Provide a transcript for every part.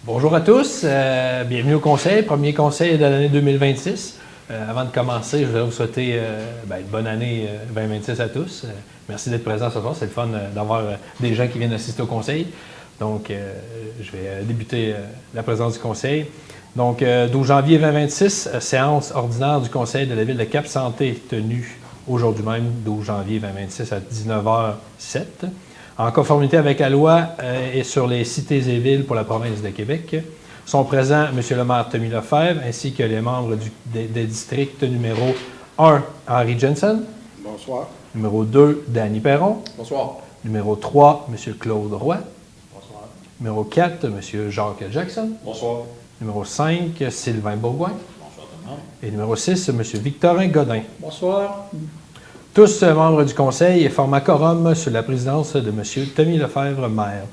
Bonjour à tous, bienvenue au conseil, premier conseil de l'année 2026. Avant de commencer, je voudrais vous souhaiter une bonne année 2026 à tous. Merci d'être présents ce soir, c'est le fun d'avoir des gens qui viennent assister au conseil. Donc, je vais débuter la présence du conseil. Donc, 12 janvier 2026, séance ordinaire du conseil de la ville de Cap-Santé tenue aujourd'hui même, 12 janvier 2026 à 19h07. En conformité avec la loi et sur les cités et villes pour la province de Québec, sont présents M. le maire Tommy Lefebvre ainsi que les membres des districts numéro 1, Henry Jensen. Bonsoir. Numéro 2, Danny Perron. Bonsoir. Numéro 3, M. Claude Roy. Bonsoir. Numéro 4, M. Jacques Jackson. Bonsoir. Numéro 5, Sylvain Bourgoin. Bonsoir tout le monde. Et numéro 6, M. Victorin Godin. Bonsoir. Tous membres du conseil et forment un quorum sous la présidence de M. Tommy Lefebvre, maire.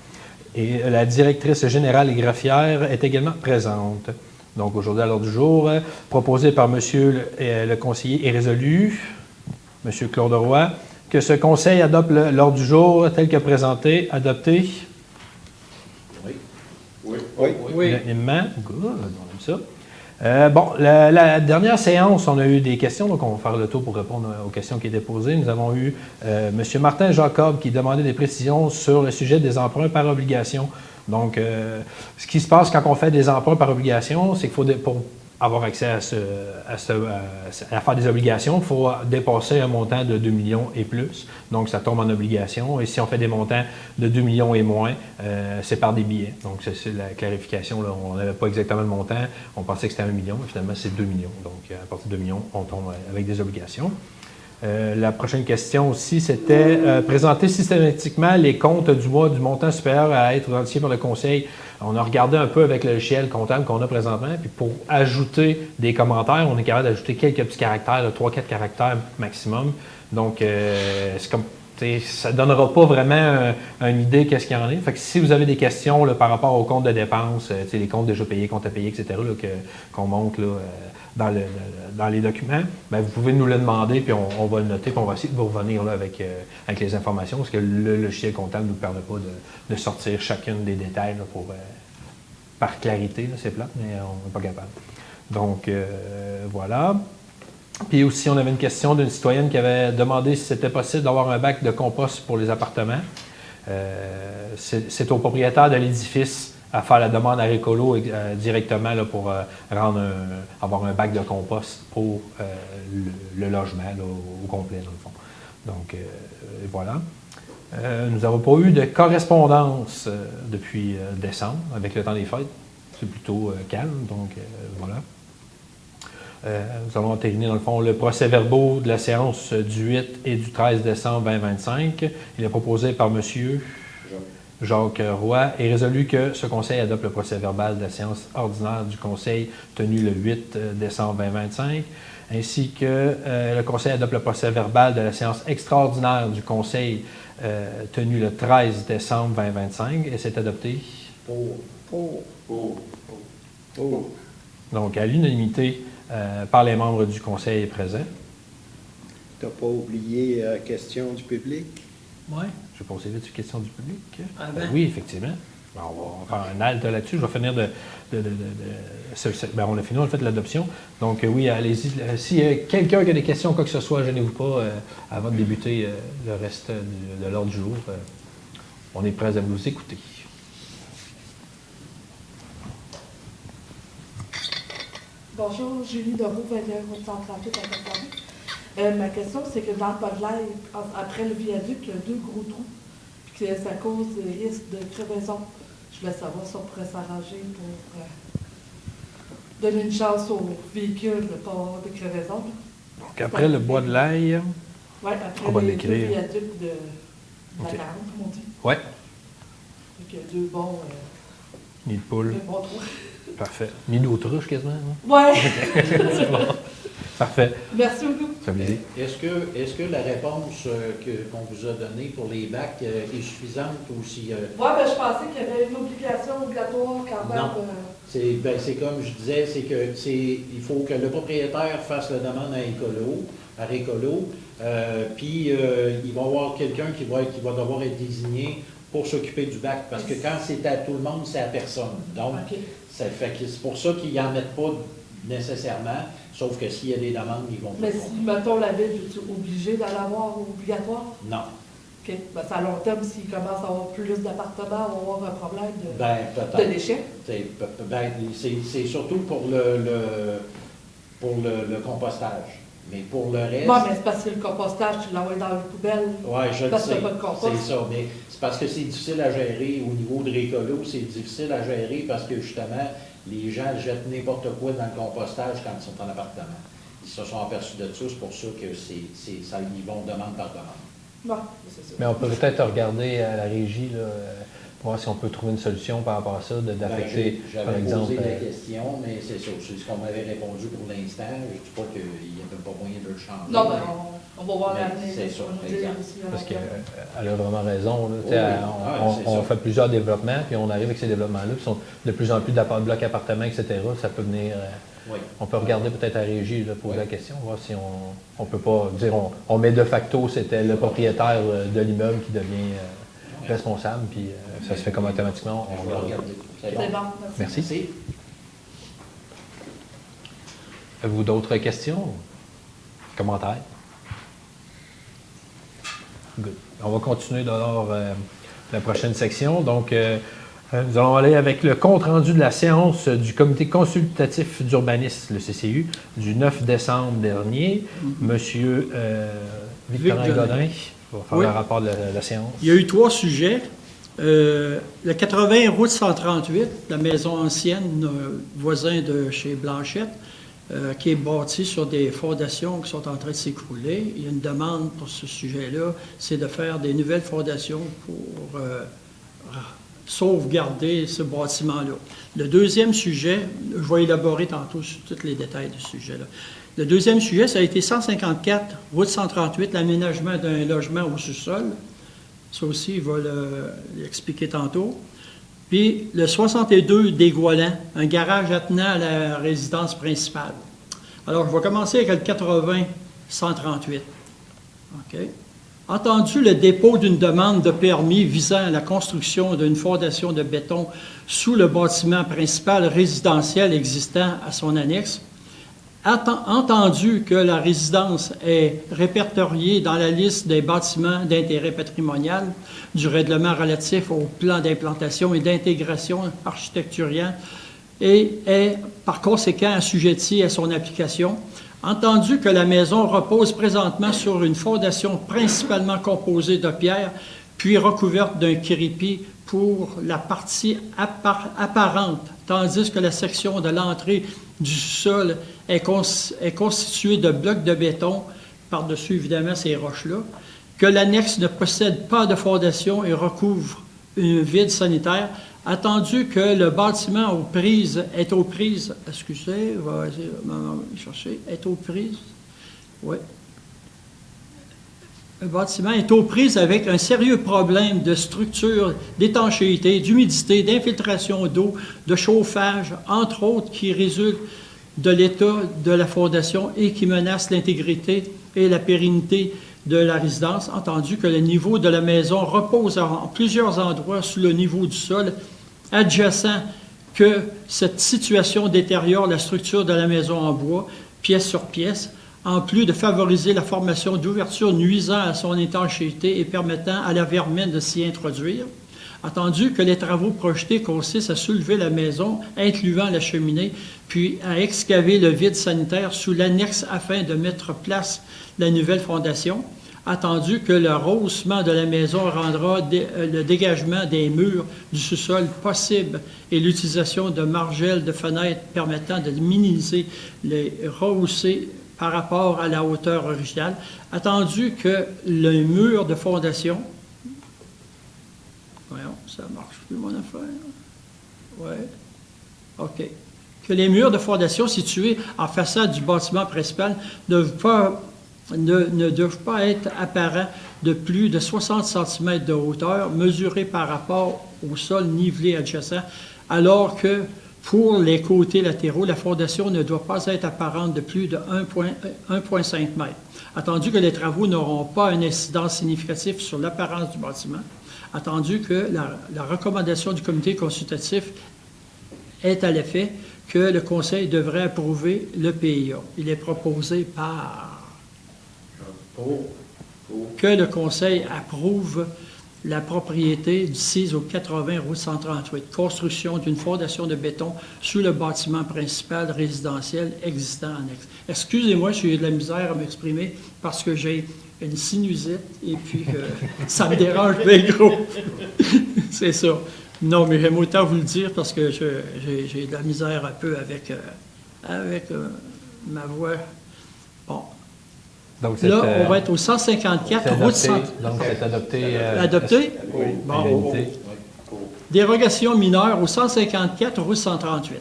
Et la directrice générale et greffière est également présente. Donc aujourd'hui, à l'ordre du jour, proposé par M. le conseiller est résolu, M. Claude Roy, que ce conseil adopte l'ordre du jour tel que présenté, adopté. Oui. Oui. Oui. Oui. Unanimement. Good, on aime ça. La dernière séance, on a eu des questions, donc on va faire le tour pour répondre aux questions qui étaient posées. Nous avons eu M. Martin Jacob qui demandait des précisions sur le sujet des emprunts par obligation. Donc, ce qui se passe quand on fait des emprunts par obligation, c'est qu'il faut, pour avoir accès à faire des obligations, il faut dépasser un montant de 2 millions et plus. Donc, ça tombe en obligation. Et si on fait des montants de 2 millions et moins, c'est par des billets. Donc, c'est la clarification. Là. On n'avait pas exactement le montant. On pensait que c'était 1 million, mais finalement, c'est 2 millions. Donc, à partir de 2 millions, on tombe avec des obligations. La prochaine question aussi, c'était présenter systématiquement les comptes du mois du montant supérieur à être identifié par le conseil. On a regardé un peu avec le logiciel comptable qu'on a présentement, puis pour ajouter des commentaires, on est capable d'ajouter quelques petits caractères, 3-4 caractères maximum. Donc, c'est comme ça ne donnera pas vraiment une idée qu'est-ce qu'il y en est. Fait que si vous avez des questions là, par rapport aux comptes de dépenses, les comptes déjà payés, comptes à payer, etc., qu'on montre là, dans les documents, bien, vous pouvez nous le demander, puis on va le noter, puis on va essayer de vous revenir là, avec les informations, parce que le logiciel comptable ne nous permet pas de sortir chacun des détails là, par clarité. C'est plate, mais on n'est pas capable. Donc, voilà. Puis aussi, on avait une question d'une citoyenne qui avait demandé si c'était possible d'avoir un bac de compost pour les appartements. C'est au propriétaire de l'édifice à faire la demande à Récolo directement là, pour avoir un bac de compost pour le logement là, au complet, dans le fond. Donc, voilà. Nous n'avons pas eu de correspondance depuis décembre, avec le temps des fêtes. C'est plutôt calme, donc voilà. Nous allons terminer, dans le fond, le procès-verbaux de la séance du 8 et du 13 décembre 2025. Il est proposé par M. Jacques Roy et résolu que ce conseil adopte le procès-verbal de la séance ordinaire du conseil tenue le 8 décembre 2025, ainsi que le conseil adopte le procès-verbal de la séance extraordinaire du conseil tenue le 13 décembre 2025 et c'est adopté donc à l'unanimité par les membres du conseil présents. Tu n'as pas oublié question du public? Oui. Je vais passer vite sur question du public. Ben. Oui, effectivement. On va faire un halte là-dessus. Je vais finir on a fini, on a fait l'adoption. Donc oui, allez-y. S'il y a quelqu'un qui a des questions, quoi que ce soit, gênez-vous pas avant de débuter le reste de l'ordre du jour. On est prêts à vous écouter. Bonjour, Julie Doreau, 21 route 138 à Cassandre. Ma question, c'est que dans le bas de l'air, après le viaduc, il y a 2 gros trous, puis que ça cause des risques de crevaison. Je voulais savoir si on pourrait s'arranger pour donner une chance aux véhicules de ne pas avoir de crevaison. Donc après le bois de l'ail. Oui, après les 2 viaducs de la 40, comme on dit. Oui. Donc il y a 2 bons. Nid de poule. 2 bons trous. Parfait. Nid d'autruche quasiment. Oui. C'est bon. Parfait. Merci beaucoup. Ça me dit. Est-ce que la réponse qu'on vous a donnée pour les bacs est suffisante ou si... Oui, ben, je pensais qu'il y avait une obligation obligatoire quand même. Non. C'est comme je disais, il faut que le propriétaire fasse la demande à Récolo, puis il va y avoir quelqu'un qui va devoir être désigné pour s'occuper du bac. Parce que quand c'est à tout le monde, c'est à personne. Donc, OK. ça fait que c'est pour ça qu'ils n'en mettent pas nécessairement, sauf que s'il y a des demandes, ils vont Mais tout si, mettons, la ville, es-tu obligé d'en avoir obligatoire? Non. OK. Ben, c'est à long terme, s'il commence à avoir plus d'appartements, on va avoir un problème Ben, de peut-être. déchets. C'est surtout pour le compostage. Mais pour le reste. Bon, mais c'est parce que le compostage, tu l'envoies dans les poubelles. Oui, je le Parce sais. qu'il n'y a pas de compost. C'est ça. Mais c'est parce que c'est difficile à gérer au niveau de récolo. C'est difficile à gérer parce que justement, les gens jettent n'importe quoi dans le compostage quand ils sont en appartement. Ils se sont aperçus de ça. C'est pour ça que ça, ils vont demande par demande. Bon, c'est ça. Mais on peut peut-être regarder à la régie, là, pour voir si on peut trouver une solution par rapport à ça, d'affecter, par J'avais exemple. posé la question, mais c'est ça. C'est ce qu'on m'avait répondu pour l'instant. Je ne dis pas qu'il n'y avait pas moyen de le changer. Non, mais- ben, on va voir mais l'avenir. c'est ça, On va nous dire exact. aussi à Parce long qu'elle terme. a vraiment raison. Là, tu sais, Oui, oui. on C'est on ça. fait plusieurs développements, puis on arrive avec ces développements-là, puis sont de plus en plus blocs appartements, etc. Ça peut venir. Oui. On peut regarder peut-être à la régie, là, poser Oui. la question, voir si on peut pas dire on met de facto, c'était le propriétaire de l'immeuble qui devient responsable, puis ça se fait comme automatiquement. On On va regarde. regarder. C'est C'est bon. bon, merci. Merci. Avez-vous d'autres questions? Commentaires? Good. On va continuer dans la prochaine section. Donc, nous allons aller avec le compte-rendu de la séance du comité consultatif d'urbanisme, le CCU, du 9 décembre dernier. Monsieur Victorin Vic Godin va faire Oui. le rapport de la séance. Il y a eu 3 sujets. Le 80 route 138, la maison ancienne, voisin de chez Blanchette, qui est bâtie sur des fondations qui sont en train de s'écrouler. Il y a une demande pour ce sujet-là, c'est de faire des nouvelles fondations pour sauvegarder ce bâtiment-là. Le deuxième sujet, je vais élaborer tantôt sur tous les détails du sujet-là. Le deuxième sujet, ça a été 154, route 138, l'aménagement d'un logement au sous-sol. Ça aussi, il va l'expliquer tantôt. Puis le 62 des Goualans, un garage attenant à la résidence principale. Alors, je vais commencer avec le 80-138. OK. Entendu le dépôt d'une demande de permis visant à la construction d'une fondation de béton sous le bâtiment principal résidentiel existant à son annexe, entendu que la résidence est répertoriée dans la liste des bâtiments d'intérêt patrimonial du règlement relatif au plan d'implantation et d'intégration architecturale et est par conséquent assujettie à son application, entendu que la maison repose présentement sur une fondation principalement composée de pierre, puis recouverte d'un kérépi pour la partie apparente, tandis que la section de l'entrée du sol est constituée de blocs de béton, par-dessus évidemment ces roches-là, que l'annexe ne possède pas de fondation et recouvre un vide sanitaire, attendu que le bâtiment est aux prises, excusez, on va essayer de chercher, est aux prises, oui. Le bâtiment est aux prises avec un sérieux problème de structure, d'étanchéité, d'humidité, d'infiltration d'eau, de chauffage, entre autres, qui résultent de l'état de la fondation et qui menacent l'intégrité et la pérennité de la résidence, entendu que le niveau de la maison repose en plusieurs endroits sous le niveau du sol, adjacent que cette situation détériore la structure de la maison en bois, pièce sur pièce, en plus de favoriser la formation d'ouvertures nuisant à son étanchéité et permettant à la vermine de s'y introduire. Attendu que les travaux projetés consistent à soulever la maison, incluant la cheminée, puis à excaver le vide sanitaire sous l'annexe afin de mettre place la nouvelle fondation. Attendu que le rehaussement de la maison rendra le dégagement des murs du sous-sol possible et l'utilisation de margelles de fenêtres permettant de minimiser les rehausser par rapport à la hauteur originale. Attendu que le mur de fondation... Voyons, ça ne marche plus, mon affaire. Oui. OK. Que les murs de fondation situés en façade du bâtiment principal ne doivent pas être apparents de plus de 60 cm de hauteur, mesurés par rapport au sol nivelé adjacent, alors que pour les côtés latéraux, la fondation ne doit pas être apparente de plus de 1,5 m. Attendu que les travaux n'auront pas une incidence significative sur l'apparence du bâtiment, Attendu que la recommandation du comité consultatif est à l'effet que le Conseil devrait approuver le PIA. Il est proposé par que le Conseil approuve la propriété du 6 au 80 route 138, construction d'une fondation de béton sous le bâtiment principal résidentiel existant annexe. Excusez-moi, j'ai eu de la misère à m'exprimer parce que j'ai une sinusite et puis ça me dérange bien gros. C'est ça. Non, mais j'aime autant vous le dire parce que j'ai de la misère un peu avec ma voix. Bon. Donc, Là, on va être au 154, route 100. Donc, c'est adopté. Adopté? Oui. Bon. l'unité. Dérogation mineure au 154, route 138.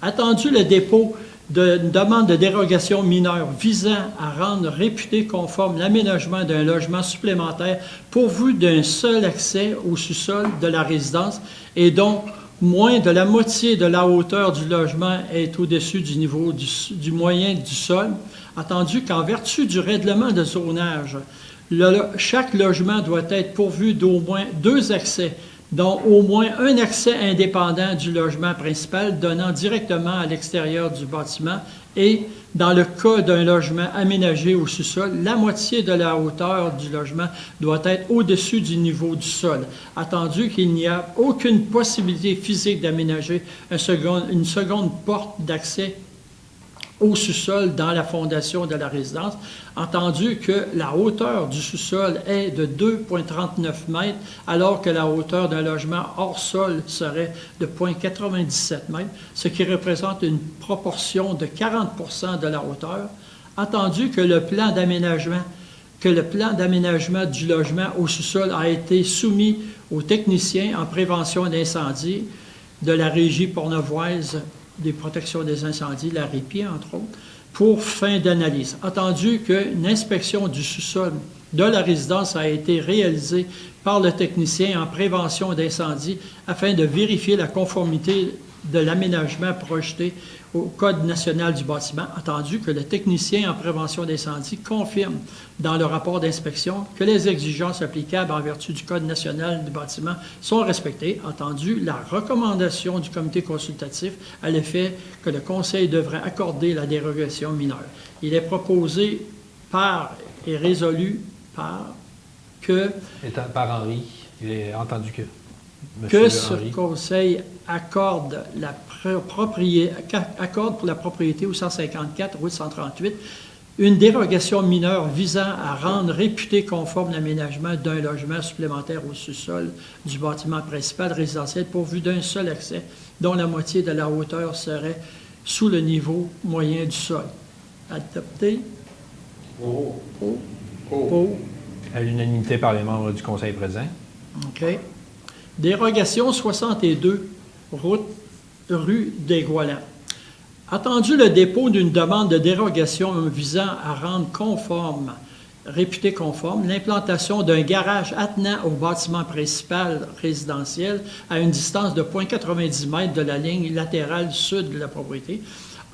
Attendu le dépôt d'une demande de dérogation mineure visant à rendre réputé conforme l'aménagement d'un logement supplémentaire pourvu d'un seul accès au sous-sol de la résidence et dont moins de la moitié de la hauteur du logement est au-dessus du niveau du moyen du sol, attendu qu'en vertu du règlement de zonage, chaque logement doit être pourvu d'au moins 2 accès, dont au moins un accès indépendant du logement principal donnant directement à l'extérieur du bâtiment et, dans le cas d'un logement aménagé au sous-sol, la moitié de la hauteur du logement doit être au-dessus du niveau du sol, attendu qu'il n'y a aucune possibilité physique d'aménager une seconde porte d'accès au sous-sol dans la fondation de la résidence, entendu que la hauteur du sous-sol est de 2,39 mètres, alors que la hauteur d'un logement hors sol serait de 0,97 mètres, ce qui représente une proportion de 40 de la hauteur, entendu que le plan d'aménagement du logement au sous-sol a été soumis aux techniciens en prévention d'incendie de la Régie portnevoise des protections des incendies, la RIPI, entre autres, pour fin d'analyse. Entendu qu'une inspection du sous-sol de la résidence a été réalisée par le technicien en prévention d'incendie afin de vérifier la conformité de l'aménagement projeté au Code national du bâtiment, entendu que le technicien en prévention d'incendie confirme dans le rapport d'inspection que les exigences applicables en vertu du Code national du bâtiment sont respectées, entendu la recommandation du comité consultatif à l'effet que le Conseil devrait accorder la dérogation mineure. Il est proposé par et résolu par que... Par Henri, il est entendu que... Que ce Conseil accorde pour la propriété au 154, route 138, une dérogation mineure visant à rendre réputé conforme l'aménagement d'un logement supplémentaire au sous-sol du bâtiment principal résidentiel pourvu d'un seul accès, dont la moitié de la hauteur serait sous le niveau moyen du sol. Adopté? À l'unanimité par les membres du Conseil présent. OK. Dérogation 62, rue des Goualans. Attendu le dépôt d'une demande de dérogation visant à rendre réputé conforme, l'implantation d'un garage attenant au bâtiment principal résidentiel à une distance de 0,90 mètres de la ligne latérale sud de la propriété,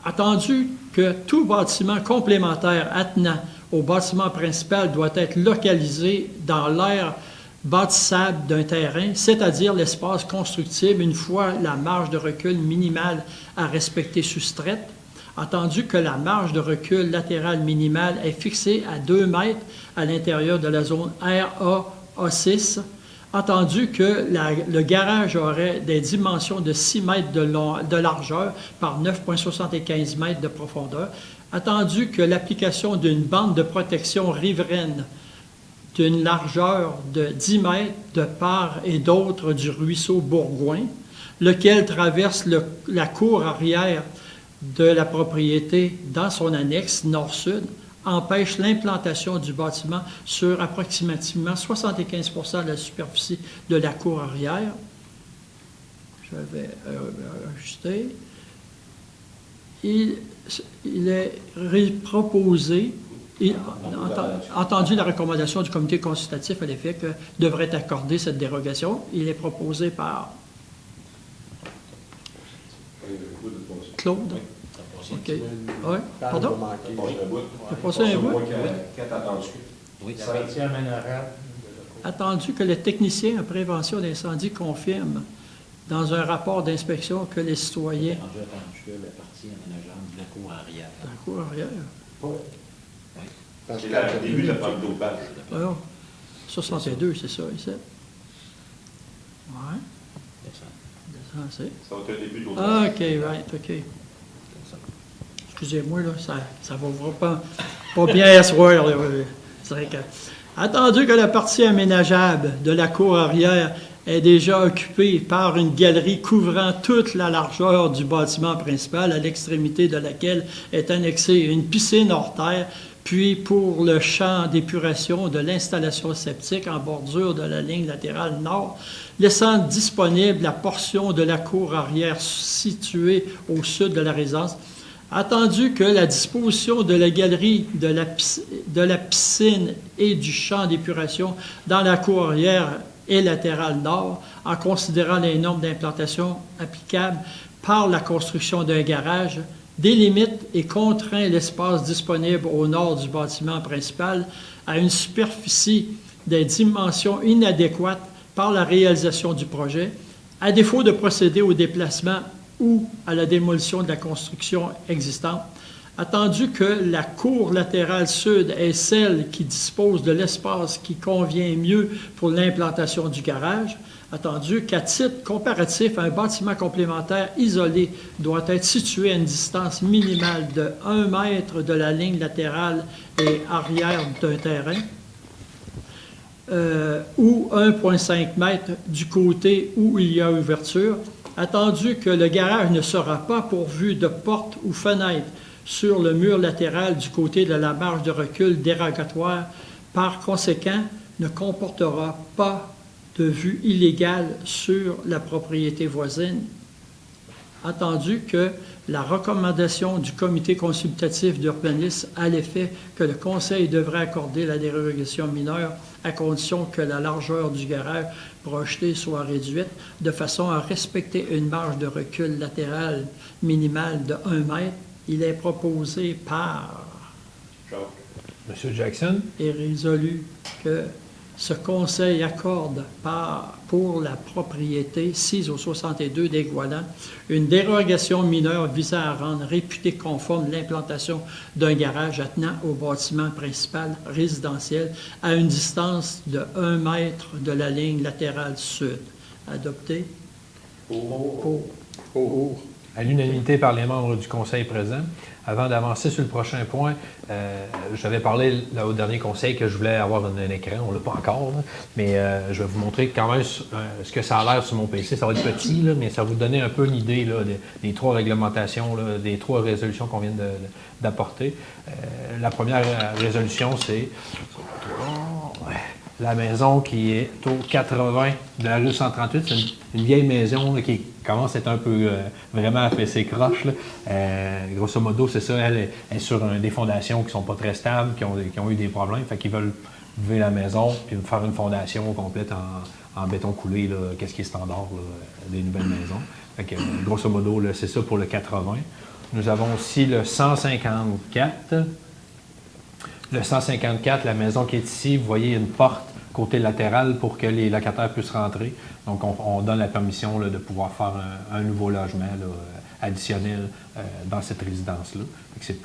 attendu que tout bâtiment complémentaire attenant au bâtiment principal doit être localisé dans l'aire bâtissable d'un terrain, c'est-à-dire l'espace constructible une fois la marge de recul minimale à respecter soustraite, entendu que la marge de recul latérale minimale est fixée à 2 mètres à l'intérieur de la zone RA-A6, entendu que le garage aurait des dimensions de 6 mètres de largeur par 9,75 mètres de profondeur, attendu que l'application d'une bande de protection riveraine d'une largeur de 10 mètres de part et d'autre du ruisseau Bourgoin, lequel traverse la cour arrière de la propriété dans son annexe nord-sud, empêche l'implantation du bâtiment sur approximativement 75% de la superficie de la cour arrière. Je vais ajuster. Il est proposé, entendu la recommandation du comité consultatif à l'effet que devrait accorder cette dérogation, il est proposé par Claude. OK. Oui. Pardon? T'as passé un bout? Oui, ça va être honorable. Attendu que le technicien en prévention d'incendie confirme dans un rapport d'inspection que les citoyens... Attendu que la partie aménageable de la cour arrière. La cour arrière. Parce C'est que- le début de la pente d'opage. Alors, 62, c'est ça, ici. Ouais, Descends. c'est... Ça va être un début d'opage. Ah, OK, right, OK. Excusez-moi, là, ça va pas bien à soir. Là. C'est vrai que... Attendu que la partie aménageable de la cour arrière est déjà occupée par une galerie couvrant toute la largeur du bâtiment principal, à l'extrémité de laquelle est annexée une piscine hors terre, puis pour le champ d'épuration de l'installation septique en bordure de la ligne latérale nord, laissant disponible la portion de la cour arrière située au sud de la résidence. Attendu que la disposition de la galerie, de la piscine et du champ d'épuration dans la cour arrière et latérale nord, en considérant les normes d'implantation applicables par la construction d'un garage, délimite et contraint l'espace disponible au nord du bâtiment principal à une superficie des dimensions inadéquates par la réalisation du projet, à défaut de procéder au déplacement ou à la démolition de la construction existante, attendu que la cour latérale sud est celle qui dispose de l'espace qui convient mieux pour l'implantation du garage, attendu qu'à titre comparatif, un bâtiment complémentaire isolé doit être situé à une distance minimale de 1 mètre de la ligne latérale et arrière d'un terrain, ou 1,5 mètre du côté où il y a ouverture, attendu que le garage ne sera pas pourvu de porte ou fenêtre sur le mur latéral du côté de la marge de recul dérogatoire, par conséquent, ne comportera pas de vue illégale sur la propriété voisine. Attendu que la recommandation du comité consultatif d'urbanisme à l'effet que le conseil devrait accorder la dérogation mineure à condition que la largeur du garage projeté soit réduite de façon à respecter une marge de recul latérale minimale de 1 mètre, il est proposé par Jacques. Monsieur Jackson? et résolu que ce conseil accorde pour la propriété 6 au 62 des Goualans une dérogation mineure visant à rendre réputé conforme l'implantation d'un garage attenant au bâtiment principal résidentiel à une distance de 1 mètre de la ligne latérale sud. Adopté pour. À l'unanimité par les membres du conseil présent. Avant d'avancer sur le prochain point, j'avais parlé là, au dernier conseil que je voulais avoir un écran. On ne l'a pas encore, là, mais je vais vous montrer quand même ce que ça a l'air sur mon PC. Ça va être petit, là, mais ça va vous donner un peu une idée là, des 3 réglementations, là, des 3 résolutions qu'on vient d'apporter. La première résolution, c'est la maison qui est au 80 de la rue 138. C'est une vieille maison là, qui commence à être un peu vraiment à faire ses croches. Là. Grosso modo, c'est ça. Elle est sur des fondations qui ne sont pas très stables, qui ont eu des problèmes. Fait qu'ils veulent lever la maison puis faire une fondation complète en béton coulé, là, qu'est-ce qui est standard là, des nouvelles maisons. Fait que, grosso modo, là, c'est ça pour le 80. Nous avons aussi le 154. Le 154, la maison qui est ici, vous voyez une porte côté latéral pour que les locataires puissent rentrer. Donc, on donne la permission là, de pouvoir faire un nouveau logement là, additionnel dans cette résidence-là. C'est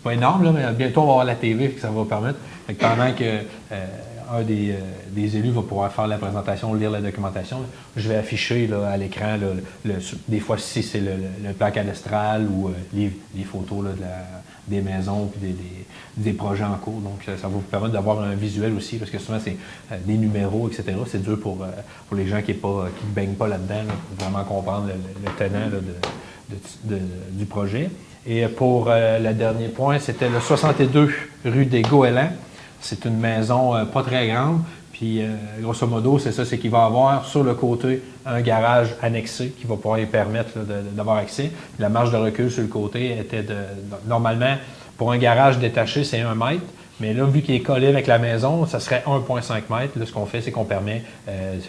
pas énorme, là, mais bientôt on va avoir la TV, que ça va permettre. Fait que pendant que un des élus va pouvoir faire la présentation, lire la documentation, là, je vais afficher là, à l'écran, là, des fois si c'est le plan cadastral ou les photos là, des maisons puis des projets en cours. Donc, ça va vous permettre d'avoir un visuel aussi, parce que souvent, c'est des numéros, etc. C'est dur pour les gens qui ne baignent pas là-dedans, là, pour vraiment comprendre le tenant là, du projet. Et pour le dernier point, c'était le 62 rue des Goélands. C'est une maison pas très grande. Puis, grosso modo, c'est ça, c'est qu'il va avoir sur le côté un garage annexé qui va pouvoir lui permettre là, d'avoir accès. La marge de recul sur le côté était normalement, pour un garage détaché, c'est 1 mètre. Mais là, vu qu'il est collé avec la maison, ça serait 1,5 mètre. Là, ce qu'on fait, c'est qu'on permet,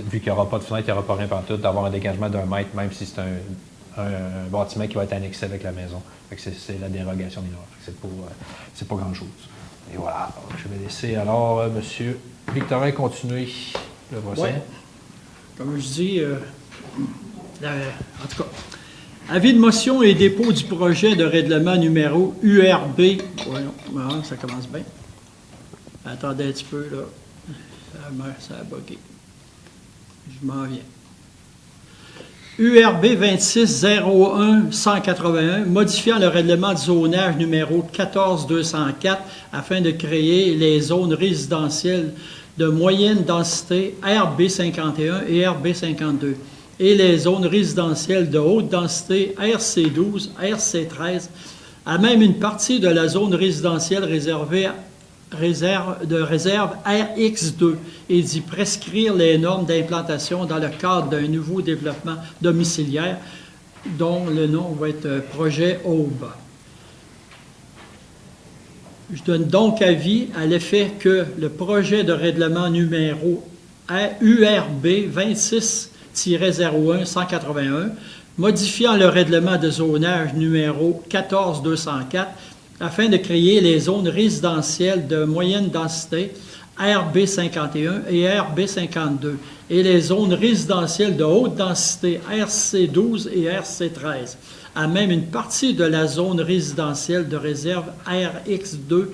vu qu'il n'y aura pas de fenêtre, il n'y aura pas rien partout, d'avoir un dégagement d'1 mètre, même si c'est un bâtiment qui va être annexé avec la maison. Fait que c'est la dérogation mineure. C'est pas grand-chose. Et voilà, je vais laisser alors M. Victorin continuer. Le prochain. Ouais. Comme je dis, en tout cas, avis de motion et dépôt du projet de règlement numéro URB. Ouais, non, ça commence bien. Attendez un petit peu, là. Ça a bugué. Je m'en viens. URB 2601-181, modifiant le règlement de zonage numéro 14204 afin de créer les zones résidentielles de moyenne densité RB51 et RB52 et les zones résidentielles de haute densité RC12, RC13, à même une partie de la zone résidentielle réserve RX2 et d'y prescrire les normes d'implantation dans le cadre d'un nouveau développement domiciliaire dont le nom va être projet Aube. Je donne donc avis à l'effet que le projet de règlement numéro URB 26-01-181, modifiant le règlement de zonage numéro 14204 afin de créer les zones résidentielles de moyenne densité RB51 et RB52 et les zones résidentielles de haute densité RC12 et RC13, à même une partie de la zone résidentielle de réserve RX2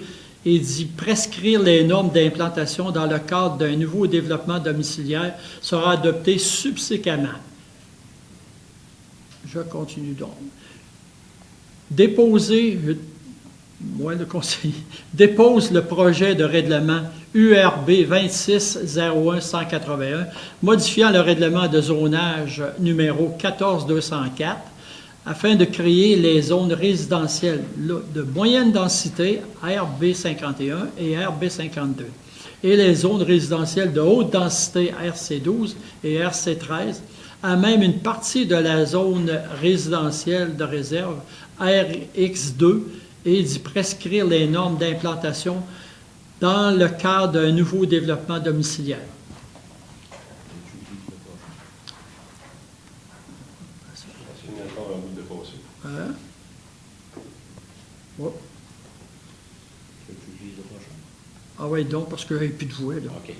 et d'y prescrire les normes d'implantation dans le cadre d'un nouveau développement domiciliaire sera adopté subséquemment. Je continue donc. Moi, le conseiller, dépose le projet de règlement URB 2601-181, modifiant le règlement de zonage numéro 14204, afin de créer les zones résidentielles de moyenne densité RB51 et RB52, et les zones résidentielles de haute densité RC12 et RC13, à même une partie de la zone résidentielle de réserve RX2, et d'y prescrire les normes d'implantation dans le cadre d'un nouveau développement domiciliaire. Il y a encore un bout de dépassé. Oh. Tu utilises le prochain? Ah oui, donc, parce qu'il n'y a plus de voix, là. OK.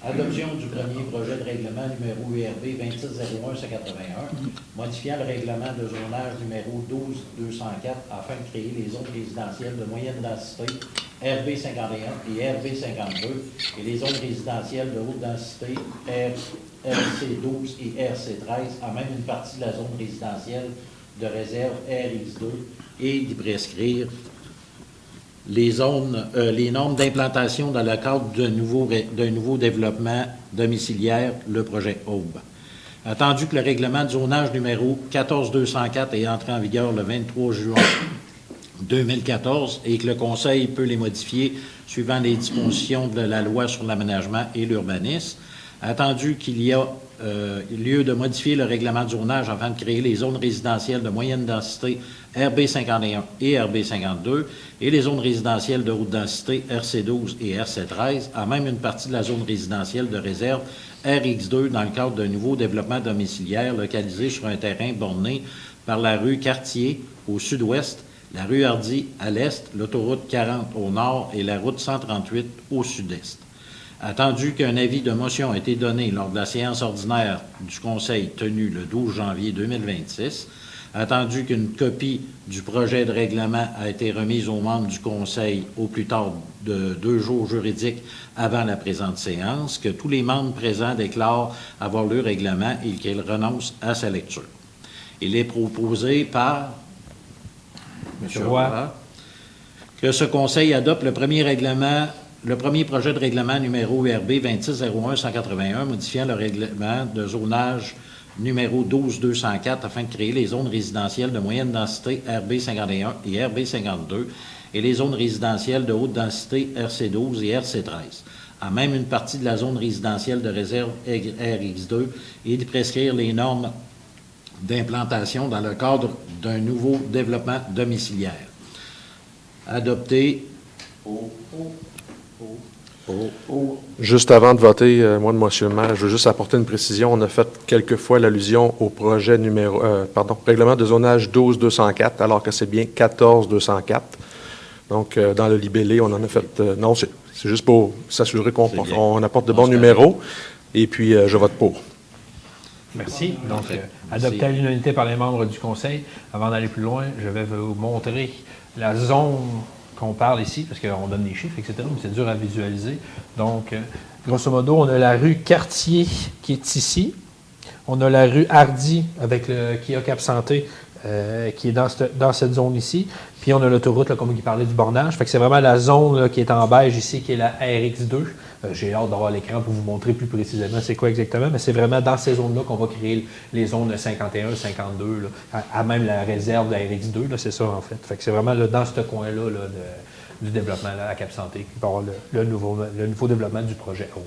Adoption du premier projet de règlement numéro URB 2601-181, modifiant le règlement de zonage numéro 12204 afin de créer les zones résidentielles de moyenne densité RB51 et RB52 et les zones résidentielles de haute densité RC12 et RC13, à même une partie de la zone résidentielle de réserve RX2 et d'y prescrire les normes d'implantation dans le cadre d'un nouveau développement domiciliaire, le projet Aube. Attendu que le règlement de zonage numéro 14204 est entré en vigueur le 23 juin 2014 et que le Conseil peut les modifier suivant les dispositions de la loi sur l'aménagement et l'urbanisme, attendu qu'il y a lieu de modifier le règlement de zonage afin de créer les zones résidentielles de moyenne densité RB51 et RB52 et les zones résidentielles de haute densité RC12 et RC13, à même une partie de la zone résidentielle de réserve RX2 dans le cadre d'un nouveau développement domiciliaire localisé sur un terrain borné par la rue Cartier au sud-ouest, la rue Hardy à l'est, l'autoroute 40 au nord et la route 138 au sud-est. Attendu qu'un avis de motion a été donné lors de la séance ordinaire du Conseil tenue le 12 janvier 2026, attendu qu'une copie du projet de règlement a été remise aux membres du Conseil au plus tard de 2 jours juridiques avant la présente séance, que tous les membres présents déclarent avoir le règlement et qu'ils renoncent à sa lecture. Il est proposé par M. Roy que ce Conseil adopte le premier projet de règlement numéro URB 2601-181, modifiant le règlement de zonage numéro 12204 afin de créer les zones résidentielles de moyenne densité RB51 et RB52 et les zones résidentielles de haute densité RC12 et RC13, à même une partie de la zone résidentielle de réserve RX2 et de prescrire les normes d'implantation dans le cadre d'un nouveau développement domiciliaire. Adopté Juste avant de voter, moi, monsieur le maire, je veux juste apporter une précision. On a fait quelquefois l'allusion au projet règlement de zonage 12-204, alors que c'est bien 14-204. Donc, dans le libellé, on en a fait... non, C'est juste pour s'assurer qu'on C'est bien. on apporte de Dans bons ce numéros. Et puis, je vote pour. Merci. Donc, Parfait. adopté à l'unanimité par les membres du Conseil. Avant d'aller plus loin, je vais vous montrer la zone qu'on parle ici, parce qu'on donne des chiffres, etc., mais c'est dur à visualiser. Donc, grosso modo, on a la rue Cartier qui est ici. On a la rue Hardy avec le Kia Cap Santé qui est dans cette zone ici. Puis on a l'autoroute, là, comme il parlait du bornage. Fait que c'est vraiment la zone là, qui est en beige ici, qui est la RX2. J'ai hâte d'avoir l'écran pour vous montrer plus précisément c'est quoi exactement, mais c'est vraiment dans ces zones-là qu'on va créer les zones 51, 52, là, à même la réserve de la RX2, là, c'est ça en fait. Fait que c'est vraiment là, dans ce coin-là là, du développement là, à Cap Santé qu'il va y avoir le nouveau développement du projet Aube.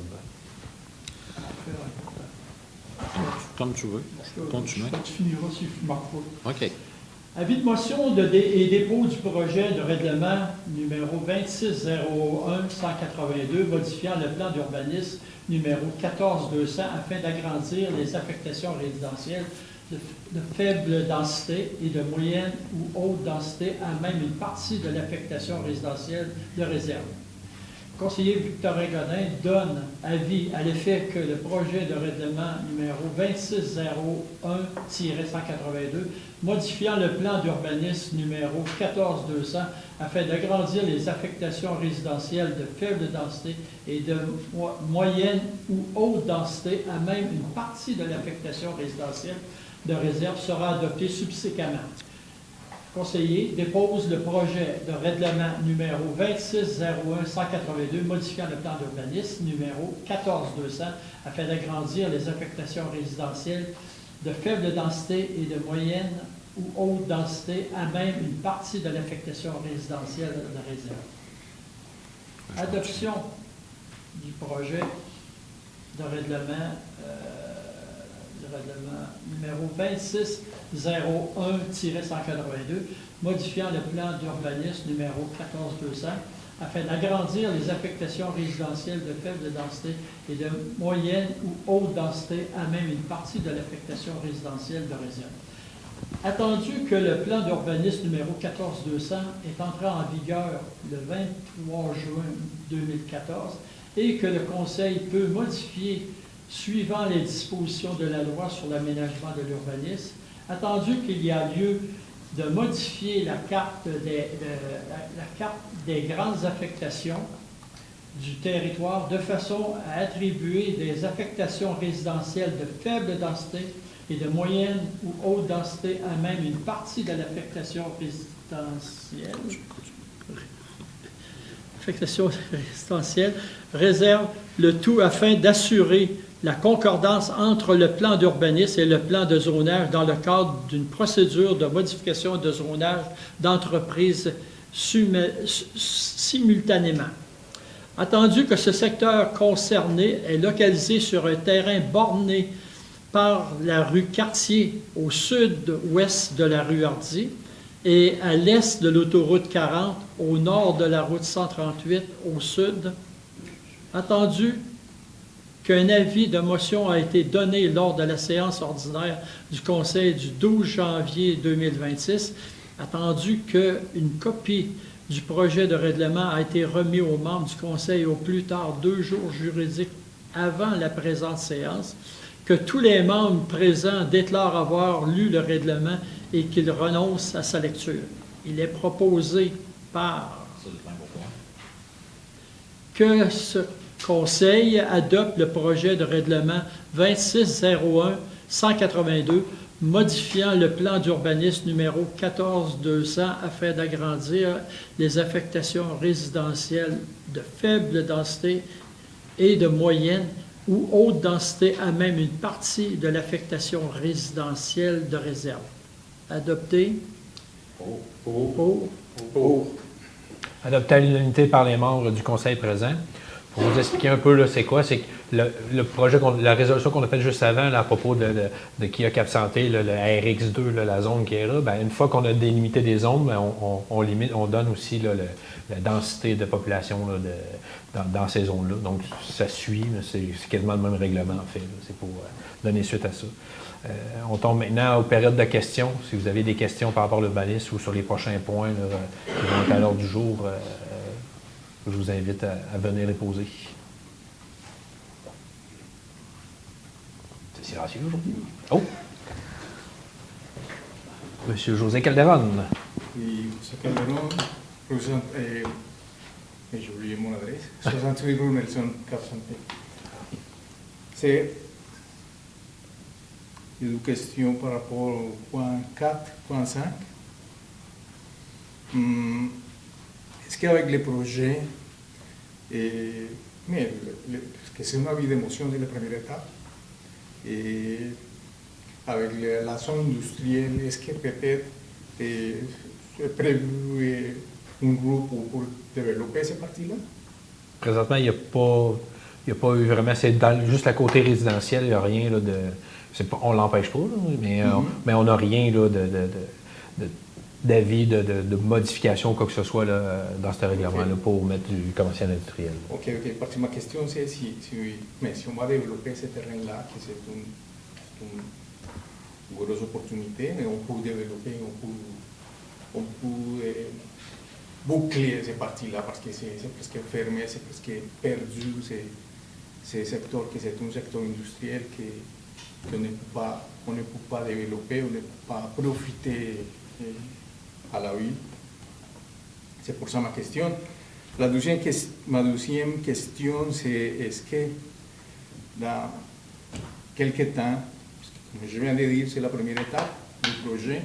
Comme tu veux. Continue. Tu finiras si je ne marque pas. OK. Avis de motion et dépôt du projet de règlement numéro 2601-182 modifiant le plan d'urbanisme numéro 14200 afin d'agrandir les affectations résidentielles de faible densité et de moyenne ou haute densité à même une partie de l'affectation résidentielle de réserve. Le conseiller Victorin Godin donne avis à l'effet que le projet de règlement numéro 2601-182 modifiant le plan d'urbanisme numéro 14200 afin d'agrandir les affectations résidentielles de faible densité et de moyenne ou haute densité à même une partie de l'affectation résidentielle de réserve sera adopté subséquemment. Conseiller dépose le projet de règlement numéro 2601-182 modifiant le plan d'urbanisme numéro 14200 afin d'agrandir les affectations résidentielles de faible densité et de moyenne ou haute densité à même une partie de l'affectation résidentielle de réserve. Adoption du projet de règlement numéro 2601-182, modifiant le plan d'urbanisme numéro 14200 afin d'agrandir les affectations résidentielles de faible densité et de moyenne ou haute densité à même une partie de l'affectation résidentielle de réserve. Attendu que le plan d'urbanisme numéro 14200 est entré en vigueur le 23 juin 2014 et que le Conseil peut modifier suivant les dispositions de la loi sur l'aménagement de l'urbanisme, attendu qu'il y a lieu de modifier la carte des grandes affectations du territoire de façon à attribuer des affectations résidentielles de faible densité et de moyenne ou haute densité à même une partie de l'affectation résidentielle. Affectation résidentielle réserve le tout afin d'assurer la concordance entre le plan d'urbanisme et le plan de zonage dans le cadre d'une procédure de modification de zonage d'entreprise simultanément. Attendu que ce secteur concerné est localisé sur un terrain borné par la rue Cartier au sud-ouest de la rue Hardy et à l'est de l'autoroute 40, au nord de la route 138 au sud, attendu qu'un avis de motion a été donné lors de la séance ordinaire du Conseil du 12 janvier 2026, attendu qu'une copie du projet de règlement a été remis aux membres du Conseil au plus tard 2 jours juridiques avant la présente séance, que tous les membres présents déclarent avoir lu le règlement et qu'ils renoncent à sa lecture. Il est proposé par que ce Conseil adopte le projet de règlement 2601-182 modifiant le plan d'urbanisme numéro 14200 afin d'agrandir les affectations résidentielles de faible densité et de moyenne ou haute densité à même une partie de l'affectation résidentielle de réserve. Adopté. Pour. Adopté à l'unanimité par les membres du Conseil présent. Pour vous expliquer un peu, là, c'est quoi? C'est que le projet, la résolution qu'on a faite juste avant là, à propos de Kia Cap Santé, là, le RX2, là, la zone qui est là, bien, une fois qu'on a délimité des zones, bien, on donne aussi là, la densité de population là, dans ces zones-là. Donc, ça suit, c'est quasiment le même règlement, en fait. C'est pour donner suite à ça. On tombe maintenant aux périodes de questions. Si vous avez des questions par rapport à l'urbanisme ou sur les prochains points là, qui vont être à l'ordre du jour, Je vous invite à venir les poser. C'est silencieux aujourd'hui. Oh! Monsieur José Calderon. Y José Calderón, j'ai oublié mon adresse, 68 rue Nelson, Cap-Santé. C'est une question par rapport au point 4, point 5. Est-ce qu'avec les projets, mais que c'est un avis d'émotion de la première étape, et avec la zone industrielle, est-ce que peut-être est prévu un groupe pour développer cette partie-là? Présentement, il n'y a pas eu vraiment, c'est juste la côté résidentielle, il n'y a rien là, de. On ne l'empêche pas, là, mais on n'a rien là, d'avis, de modification ou quoi que ce soit là, dans ce règlement-là pour mettre du commercial industriel. Ok, parce que ma question c'est si on va développer ce terrain-là, que c'est une grosse opportunité, mais on peut développer, on peut boucler cette partie-là, parce que c'est presque fermé, c'est presque perdu, c'est secteur que c'est un secteur industriel qu'on ne peut pas développer, on ne peut pas profiter à la ville. C'est pour ça ma question. Ma deuxième question, c'est est-ce que dans quelques temps, comme je viens de dire, c'est la première étape du projet,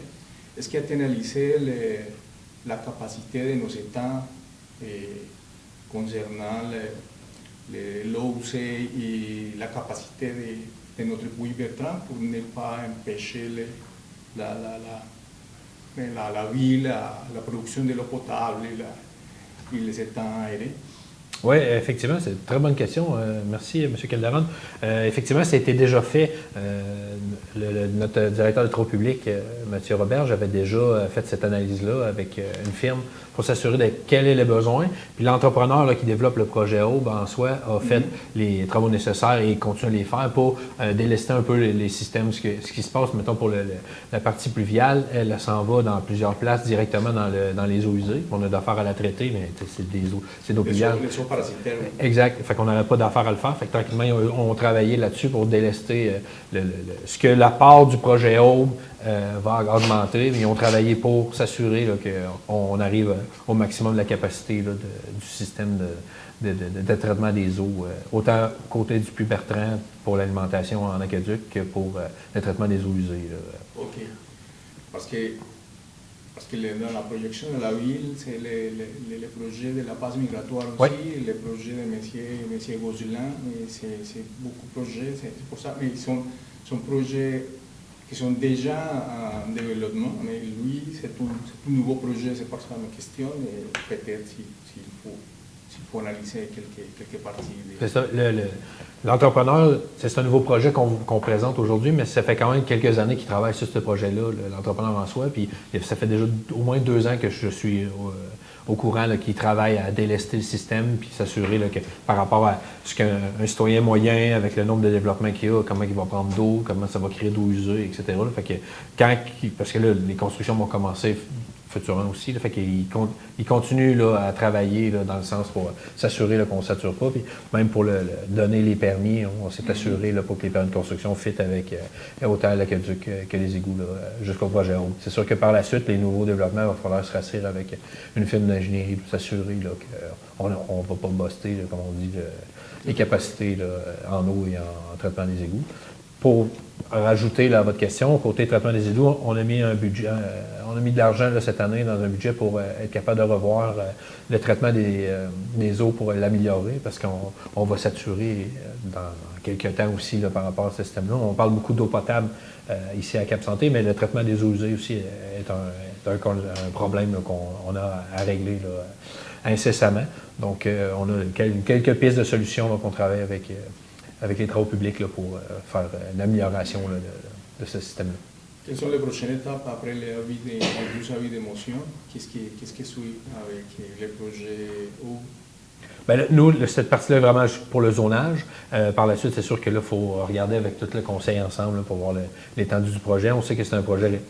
est-ce qu'il y a analysé la capacité de nos États concernant l'OUC et la capacité de notre pays Bertrand pour ne pas empêcher la ville, la production de l'eau potable et les étangs aérés? Oui, effectivement, c'est une très bonne question. Merci, M. Calderon. Effectivement, ça a été déjà fait. Notre directeur de travaux publics, Mathieu Roberge, avait déjà fait cette analyse-là avec une firme pour s'assurer de quel est le besoin. Puis l'entrepreneur là, qui développe le projet Aube, en soi, a fait les travaux nécessaires et continue à les faire pour délester un peu les systèmes. Ce qui se passe, mettons, pour la partie pluviale, elle s'en va dans plusieurs places directement dans les eaux usées. On a d'affaires à la traiter, mais c'est d'eau pluviale. Les eaux parasitaires. Exact. Fait qu'on n'aurait pas d'affaires à le faire. Fait que tranquillement, on travaillé là-dessus pour délester ce que la part du projet Aube va augmenter, mais ils ont travaillé pour s'assurer qu'on arrive au maximum de la capacité là, du système de traitement des eaux, autant côté du puits Bertrand pour l'alimentation en aqueduc que pour le traitement des eaux usées. Là. OK. Parce que dans la projection de la ville, c'est le projet de la base migratoire aussi, oui. Le projet de M. Gozulin, c'est beaucoup de projets, c'est pour ça, mais ils sont projets qui sont déjà en développement, mais lui, c'est un nouveau projet, c'est pour ça ma question, et peut-être s'il faut analyser quelques parties. C'est ça. L'entrepreneur, c'est un nouveau projet qu'on présente aujourd'hui, mais ça fait quand même quelques années qu'il travaille sur ce projet-là, l'entrepreneur en soi, puis ça fait déjà au moins 2 ans que je suis au courant qu'il travaille à délester le système, puis s'assurer que par rapport à ce qu'un citoyen moyen, avec le nombre de développement qu'il a, comment il va prendre d'eau, comment ça va créer d'eau usée, etc. Là, fait que parce que là, les constructions vont commencer futurement aussi, là, fait qu'il continue là, à travailler là, dans le sens pour s'assurer qu'on ne sature pas, puis même pour donner les permis, on s'est assuré là, pour que les permis de construction fitent avec autant l'aqueduc que les égouts jusqu'au projet Aube. C'est sûr que par la suite, les nouveaux développements, il va falloir se rassurer avec une firme d'ingénierie pour s'assurer qu'on ne va pas buster, là, comme on dit, les capacités là, en eau et en traitement des égouts. Pour rajouter là, à votre question, côté traitement des égouts, on a mis un budget, on a mis de l'argent là, cette année dans un budget pour être capable de revoir le traitement des eaux pour l'améliorer, parce qu'on va saturer dans quelques temps aussi là, par rapport à ce système-là. On parle beaucoup d'eau potable ici à Cap-Santé, mais le traitement des eaux usées aussi est un problème là, qu'on a à régler là, incessamment. Donc, on a quelques pistes de solutions qu'on travaille avec les travaux publics là, pour faire une amélioration là, de ce système-là. Quelles sont les prochaines étapes après les avis d'émotion? Qu'est-ce qui suit avec les projets eau? Bien, là, nous, cette partie-là est vraiment pour le zonage. Par la suite, c'est sûr que là, il faut regarder avec tout le conseil ensemble là, pour voir l'étendue du projet. On sait que c'est un projet,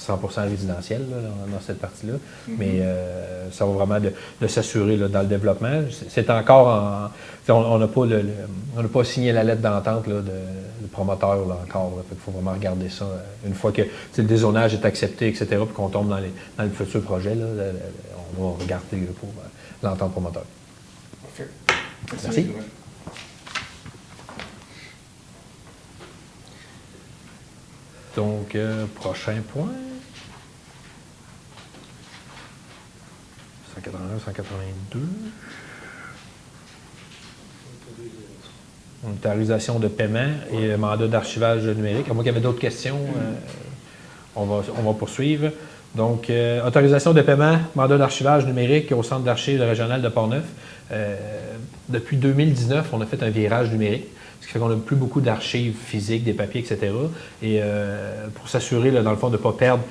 100% résidentiel là, dans cette partie-là. Mais ça va vraiment de s'assurer là, dans le développement. C'est encore en... On n'a pas signé la lettre d'entente là, de promoteur là, encore. Il faut vraiment regarder ça. Une fois que le dézonage est accepté, etc., puis qu'on tombe dans le futur projet, là, on va regarder là, pour l'entente promoteur. Parfait. Merci. Donc, prochain point. 181, 182. Autorisation de paiement et mandat d'archivage numérique. À moins qu'il y avait d'autres questions, on va poursuivre. Donc, autorisation de paiement, mandat d'archivage numérique au Centre d'archives régional de Portneuf. Depuis 2019, on a fait un virage numérique, ce qui fait qu'on n'a plus beaucoup d'archives physiques, des papiers, etc. Et pour s'assurer, dans le fond, de ne pas perdre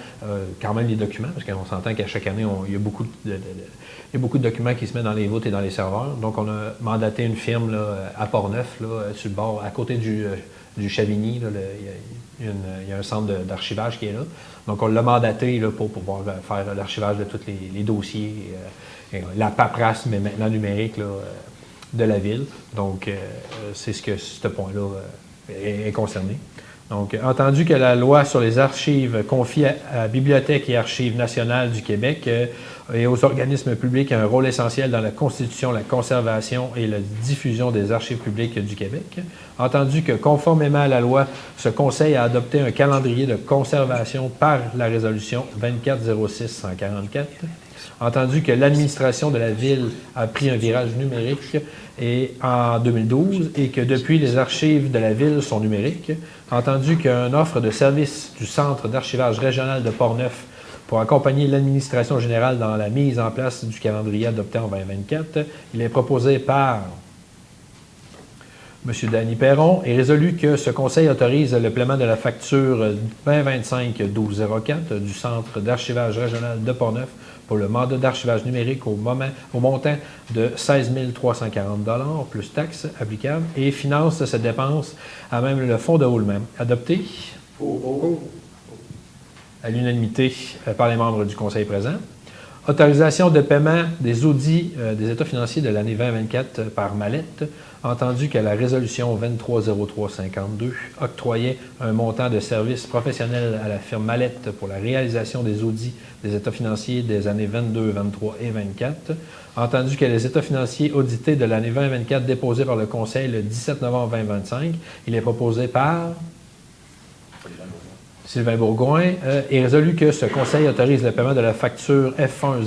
quand même les documents, parce qu'on s'entend qu'à chaque année, il y a beaucoup de documents qui se mettent dans les voûtes et dans les serveurs. Donc, on a mandaté une firme là, à Portneuf, là, sur le bord, à côté du Chavigny. Là, il y a un centre d'archivage qui est là. Donc, on l'a mandaté là, pour pouvoir faire l'archivage de tous les dossiers, la paperasse, mais maintenant numérique, là, de la ville. Donc, c'est ce que ce point-là est concerné. Donc, entendu que la loi sur les archives confie à Bibliothèque et Archives nationales du Québec et aux organismes publics un rôle essentiel dans la constitution, la conservation et la diffusion des archives publiques du Québec. Entendu que, conformément à la loi, ce Conseil a adopté un calendrier de conservation par la résolution 2406-144. Entendu que l'administration de la Ville a pris un virage numérique en 2012 et que depuis, les archives de la Ville sont numériques. Entendu qu'une offre de service du Centre d'archivage régional de Portneuf pour accompagner l'administration générale dans la mise en place du calendrier adopté en 2024, il est proposé par M. Danny Perron est résolu que ce Conseil autorise le paiement de la facture 2025-1204 du Centre d'archivage régional de Portneuf pour le mandat d'archivage numérique au montant de 16 340 $ plus taxes applicables et finance cette dépense à même le fonds de roulement. Adopté à l'unanimité par les membres du Conseil présent. Autorisation de paiement des audits des états financiers de l'année 2024 par mallette, entendu que la résolution 230352 octroyait un montant de services professionnels à la firme Mallette pour la réalisation des audits des états financiers des années 22, 23 et 24, entendu que les états financiers audités de l'année 2024 déposés par le Conseil le 17 novembre 2025, il est proposé par Sylvain Bourgoin, est résolu que ce Conseil autorise le paiement de la facture F1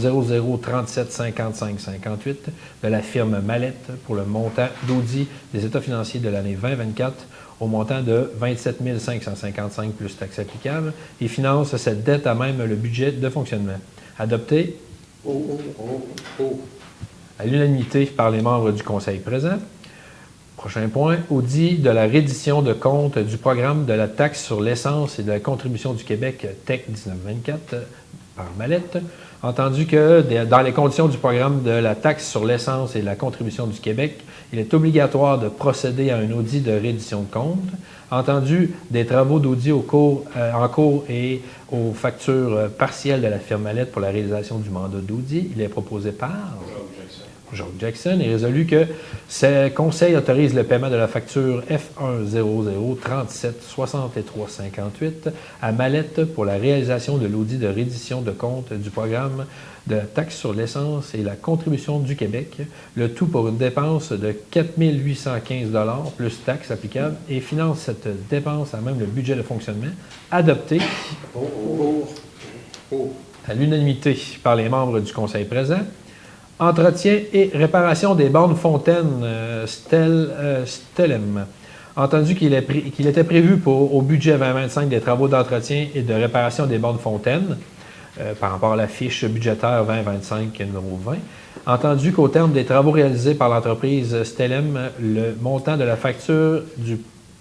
0037 55 58 de la firme Mallette pour le montant d'audit des états financiers de l'année 2024 au montant de 27 555 plus taxes applicables et finance cette dette à même le budget de fonctionnement. Adopté à l'unanimité par les membres du Conseil présent. Prochain point, audit de la reddition de compte du programme de la taxe sur l'essence et de la contribution du Québec TEC 1924 par Mallette. Entendu que dans les conditions du programme de la taxe sur l'essence et de la contribution du Québec, il est obligatoire de procéder à un audit de reddition de compte. Entendu des travaux d'audit en cours et aux factures partielles de la firme Mallette pour la réalisation du mandat d'audit, il est proposé par George Jackson est résolu que ce Conseil autorise le paiement de la facture F1 0037 63 58 à Mallette pour la réalisation de l'audit de reddition de compte du programme de la taxe sur l'essence et la contribution du Québec, le tout pour une dépense de 4 815 $ plus taxes applicables et finance cette dépense à même le budget de fonctionnement adopté à l'unanimité par les membres du Conseil présent. Entretien et réparation des bornes fontaines Stellem. Entendu qu'il était prévu au budget 2025 des travaux d'entretien et de réparation des bornes fontaines par rapport à la fiche budgétaire 2025 numéro 20. Entendu qu'au terme des travaux réalisés par l'entreprise Stellem, le montant de la facture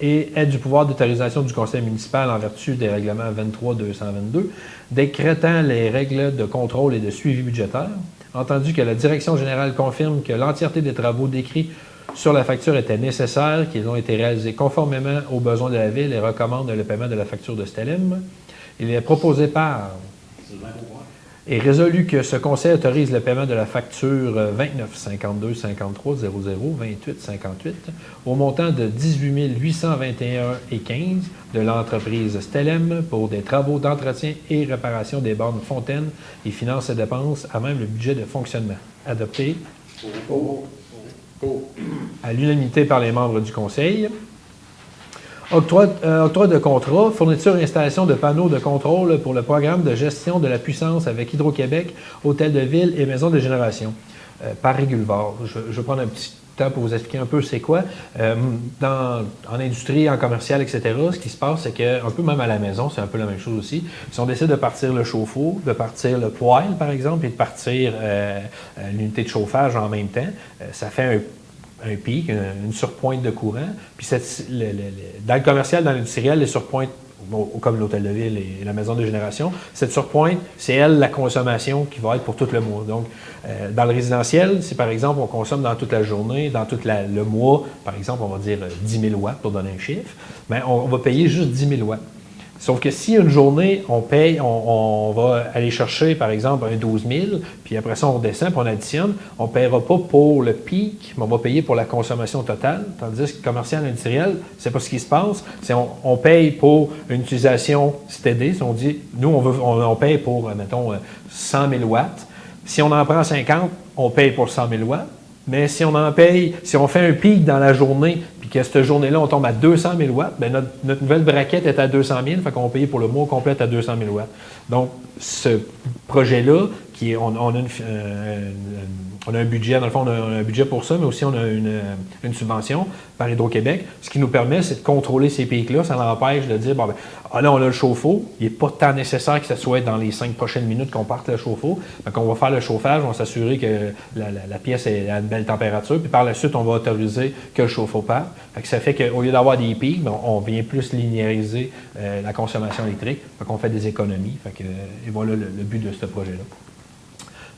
est du pouvoir d'autorisation du conseil municipal en vertu des règlements 23-222, décrétant les règles de contrôle et de suivi budgétaire. Entendu que la direction générale confirme que l'entièreté des travaux décrits sur la facture étaient nécessaires, qu'ils ont été réalisés conformément aux besoins de la Ville et recommande le paiement de la facture de Stellem. Il est proposé par Sylvain Beauvoir. et résolu que ce conseil autorise le paiement de la facture 29 52 53 00 28 58 au montant de 18 821 et 15 de l'entreprise Stellem pour des travaux d'entretien et réparation des bornes fontaines et finance et dépenses à même le budget de fonctionnement. Adopté à l'unanimité par les membres du conseil. Octroi de contrat, fourniture et installation de panneaux de contrôle pour le programme de gestion de la puissance avec Hydro-Québec, Hôtel de Ville et Maison de Génération, par Régulvar. Je vais prendre un petit temps pour vous expliquer un peu c'est quoi. En industrie, en commercial, etc., ce qui se passe, c'est qu'un peu même à la maison, c'est un peu la même chose aussi. Si on décide de partir le chauffe-eau, de partir le poêle, par exemple, et de partir l'unité de chauffage en même temps, ça fait un pic, une surpointe de courant. Puis dans le commercial, dans l'industriel, les surpointes, comme l'hôtel de ville et la maison de génération, cette surpointe, c'est elle la consommation qui va être pour tout le mois. Donc, dans le résidentiel, si par exemple on consomme dans toute la journée, dans tout le mois, par exemple, on va dire 10 000 watts pour donner un chiffre, bien, on va payer juste 10 000 watts. Sauf que si une journée, on paye, on va aller chercher, par exemple, un 12 000, puis après ça, on redescend, puis on additionne, on ne paiera pas pour le pic, mais on va payer pour la consommation totale. Tandis que commercial industriel, c'est pas ce qui se passe. C'est on paye pour une utilisation steady. Si on dit, nous, on paye pour, mettons, 100 000 watts. Si on en prend 50, on paye pour 100 000 watts. Mais si on en paye, si on fait un pic dans la journée, puis que cette journée-là, on tombe à 200 000 watts, bien notre nouvelle braquette est à 200 000, fait qu'on va payer pour le mois complet à 200 000 watts. Donc, ce projet-là, on a un budget, dans le fond, on a un budget pour ça, mais aussi on a une subvention par Hydro-Québec. Ce qui nous permet, c'est de contrôler ces pics-là. Ça l'empêche de dire, là, on a le chauffe-eau. Il n'est pas tant nécessaire que ce soit dans les 5 prochaines minutes qu'on parte le chauffe-eau. Donc, on va faire le chauffage, on va s'assurer que la pièce est à une belle température. Puis par la suite, on va autoriser que le chauffe-eau parte. Ça fait qu'au lieu d'avoir des pics, on vient plus linéariser la consommation électrique. Fait qu'on fait des économies. Et voilà le but de ce projet-là.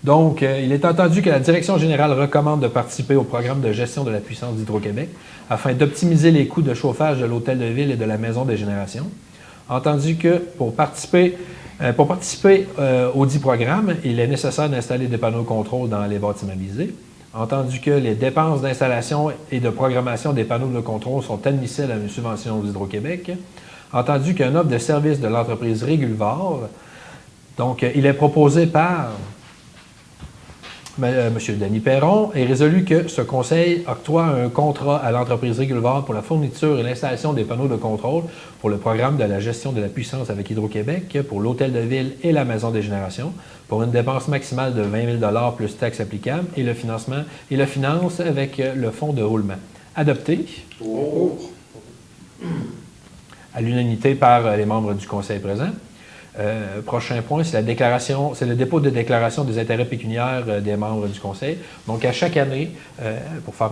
Donc, il est entendu que la Direction générale recommande de participer au programme de gestion de la puissance d'Hydro-Québec afin d'optimiser les coûts de chauffage de l'hôtel de ville et de la maison de génération. Entendu que pour participer au dit programme, il est nécessaire d'installer des panneaux de contrôle dans les bâtiments visés. Entendu que les dépenses d'installation et de programmation des panneaux de contrôle sont admissibles à une subvention d'Hydro-Québec. Entendu qu'un offre de service de l'entreprise Régulvar, donc il est proposé par M. Denis Perron, est résolu que ce conseil octroie un contrat à l'entreprise Régulvar pour la fourniture et l'installation des panneaux de contrôle pour le programme de la gestion de la puissance avec Hydro-Québec pour l'hôtel de ville et la maison des générations pour une dépense maximale de 20 000 $ plus taxes applicables et le finance avec le fonds de roulement. Adopté à l'unanimité par les membres du conseil présent. Prochain point, c'est le dépôt de déclaration des intérêts pécuniaires des membres du conseil. Donc, à chaque année, pour faire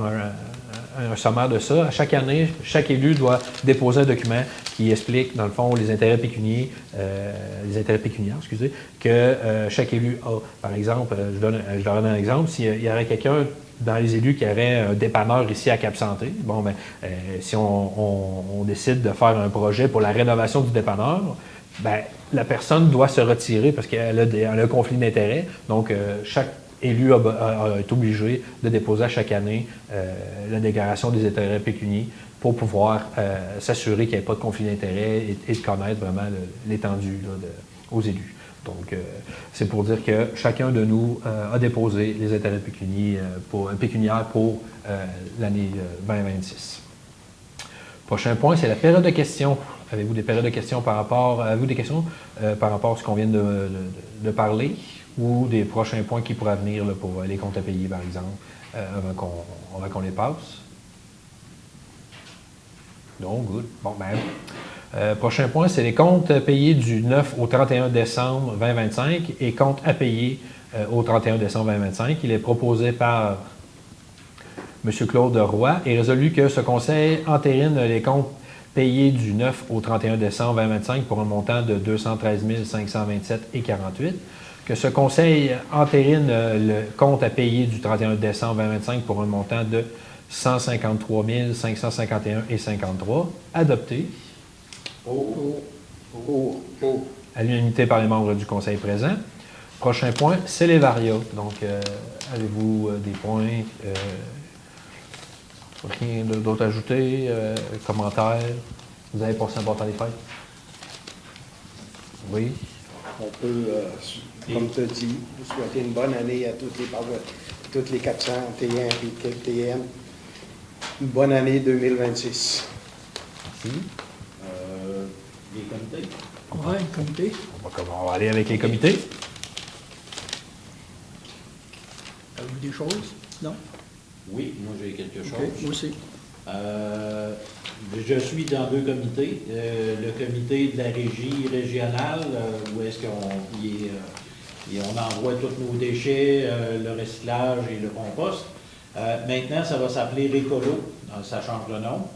un sommaire de ça, à chaque année, chaque élu doit déposer un document qui explique, dans le fond, les intérêts pécuniaires, que chaque élu a. Par exemple, je donne un exemple, s'il y aurait quelqu'un dans les élus qui aurait un dépanneur ici à Cap-Santé, si on décide de faire un projet pour la rénovation du dépanneur, la personne doit se retirer parce qu'elle a un conflit d'intérêts. Donc, chaque élu est obligé de déposer à chaque année la déclaration des intérêts pécuniaires pour pouvoir s'assurer qu'il n'y ait pas de conflit d'intérêts et de connaître vraiment l'étendue aux élus. Donc, c'est pour dire que chacun de nous a déposé les intérêts pécuniaires pour l'année 2026. Prochain point, c'est la période de questions. Avez-vous des périodes de questions par rapport à ce qu'on vient de parler ou des prochains points qui pourraient venir là, pour les comptes à payer, par exemple, avant qu'on les passe? Non, good. Bon, prochain point, c'est les comptes payés du 9 au 31 décembre 2025 et comptes à payer au 31 décembre 2025. Il est proposé par M. Claude Roy et résolu que ce conseil entérine les comptes payés du 9 au 31 décembre 2025 pour un montant de 213 527,48 que ce conseil entérine le compte à payer du 31 décembre 2025 pour un montant de 153 551,53 adopté à l'unanimité par les membres du Conseil présent. Prochain point, c'est les VARIA. Donc, avez-vous des points, rien d'autre à ajouter, commentaires? Vous avez passé un bon temps des fêtes? Oui? On peut, comme tu as dit, vous souhaiter une bonne année à toutes les 400 TN et TM. Une bonne année 2026. Merci. Les comités? Oui, le comité. On va aller avec les comités. Avez-vous des choses? Non? Oui, moi j'ai quelque chose. OK, moi aussi. Je suis dans 2 comités. Le comité de la régie régionale, où est-ce qu'on envoie tous nos déchets, le recyclage et le compost. Maintenant, ça va s'appeler Récolo, ça change de nom.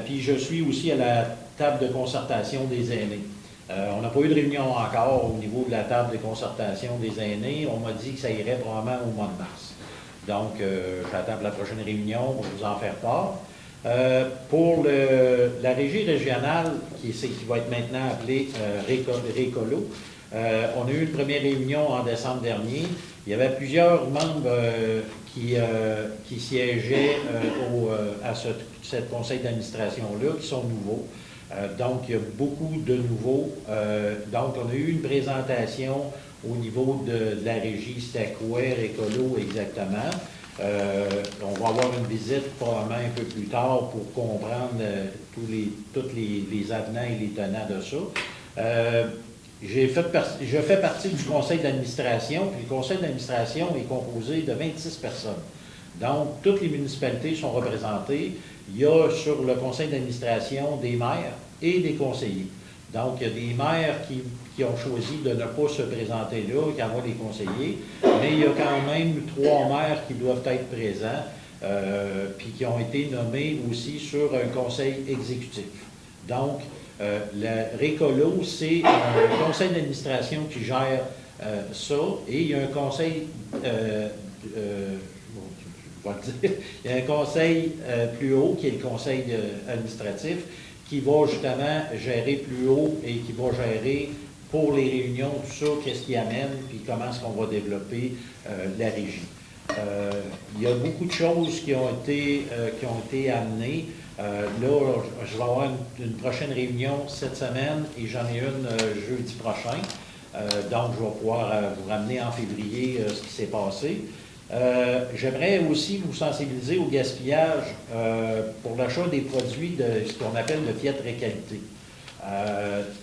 Puis je suis aussi à la table de concertation des aînés. On n'a pas eu de réunion encore au niveau de la table de concertation des aînés. On m'a dit que ça irait probablement au mois de mars. Donc, j'attends la prochaine réunion pour vous en faire part. Pour la régie régionale, qui va être maintenant appelée Récolo, on a eu une première réunion en décembre dernier. Il y avait plusieurs membres qui siégeaient à ce conseil d'administration-là, qui sont nouveaux. Donc, il y a beaucoup de nouveaux. Donc, on a eu une présentation au niveau de la régie, c'était quoi, Récolo exactement. On va avoir une visite probablement un peu plus tard pour comprendre tous les avenants et les tenants de ça. Je fais partie du conseil d'administration, puis le conseil d'administration est composé de 26 personnes. Donc, toutes les municipalités sont représentées. Il y a sur le conseil d'administration des maires et des conseillers. Donc, il y a des maires qui ont choisi de ne pas se présenter là, qui envoient des conseillers, mais il y a quand même 3 maires qui doivent être présents, puis qui ont été nommés aussi sur un conseil exécutif. Donc, le Récolo, c'est un conseil d'administration qui gère ça, et il y a un conseil, il y a un conseil plus haut, qui est le conseil administratif, qui va justement gérer plus haut et qui va gérer pour les réunions, tout ça, qu'est-ce qui amène, puis comment est-ce qu'on va développer la régie. Il y a beaucoup de choses qui ont été amenées. Là, je vais avoir une prochaine réunion cette semaine et j'en ai une jeudi prochain. Donc, je vais pouvoir vous ramener en février ce qui s'est passé. J'aimerais aussi vous sensibiliser au gaspillage pour l'achat des produits de ce qu'on appelle le fiat réqualité.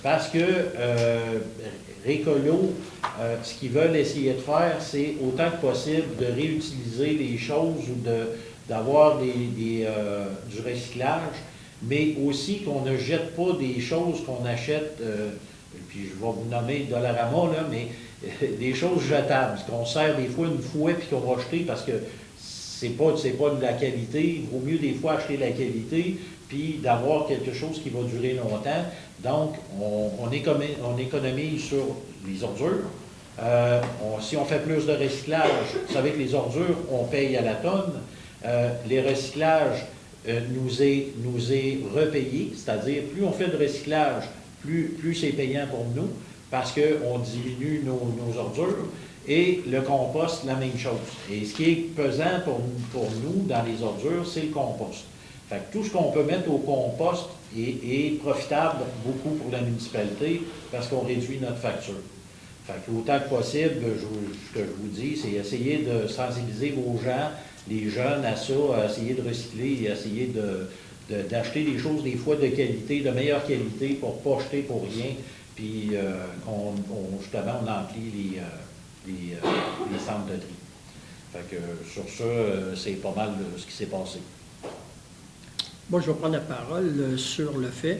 Parce que Récolo, ce qu'ils veulent essayer de faire, c'est autant que possible de réutiliser les choses ou d'avoir du recyclage, mais aussi qu'on ne jette pas des choses qu'on achète, puis je vais vous nommer Dollarama, là, mais des choses jetables, qu'on sert des fois une fois puis qu'on va jeter parce que c'est pas de la qualité. Il vaut mieux des fois acheter de la qualité puis d'avoir quelque chose qui va durer longtemps. Donc, on économise sur les ordures. Si on fait plus de recyclage, vous savez que les ordures, on paye à la tonne. Les recyclages nous est repayé, c'est-à-dire plus on fait de recyclage, plus c'est payant pour nous, parce qu'on diminue nos ordures, et le compost, la même chose. Et ce qui est pesant pour nous dans les ordures, c'est le compost. Fait que tout ce qu'on peut mettre au compost est profitable beaucoup pour la municipalité, parce qu'on réduit notre facture. Fait que autant que possible, ce que je vous dis, c'est essayer de sensibiliser vos gens, les jeunes à ça, à essayer de recycler et essayer d'acheter des choses des fois de qualité, de meilleure qualité, pour ne pas jeter pour rien, puis justement on emplit les centres de tri. Fait que sur ça, c'est pas mal ce qui s'est passé. Moi, je vais prendre la parole sur le fait